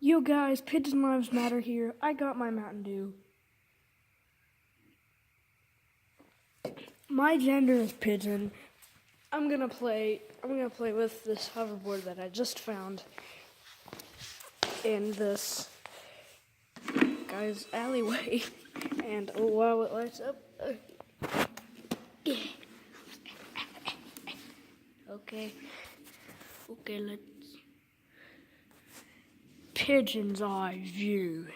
Yo guys, pigeon lives matter here. I got my Mountain Dew. My gender is pigeon. I'm gonna play with this hoverboard that I just found in this guy's alleyway. And oh wow, it lights up. Okay, let's pigeon's eye view.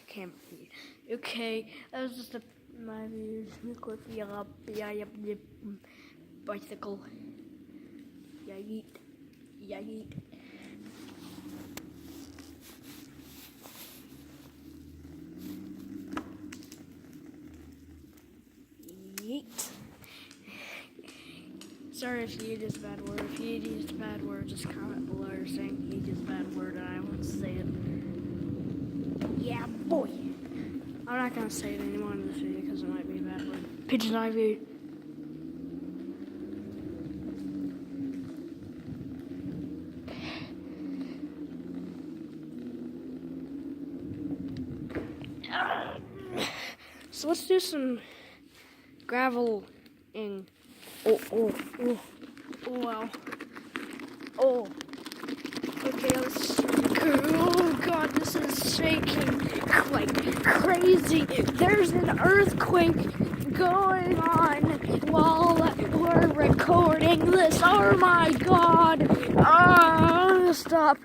Can't breathe. Okay, that was just my views. Bicycle. Yeet. Yeet. Sorry if you used a bad word. If you used a bad word, just comment below saying you used a bad word and I won't say it. Yeah, boy. I'm not gonna say it anymore in this video because it might be a bad word. Pigeon eye view. So let's do some graveling. Oh, wow. Oh. Okay, let's. Oh god, this is shaking like crazy. There's an earthquake going on while we're recording this. Oh my god. Stop.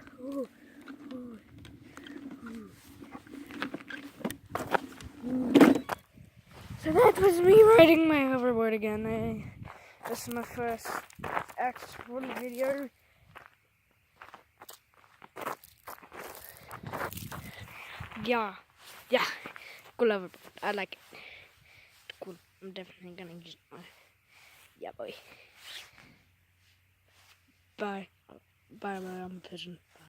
So that was me riding my hoverboard again. This is my first actual video. Yeah, cool hoverboard. I like it. Cool. I'm definitely gonna use my. Yeah, boy. Bye. I'm a pigeon.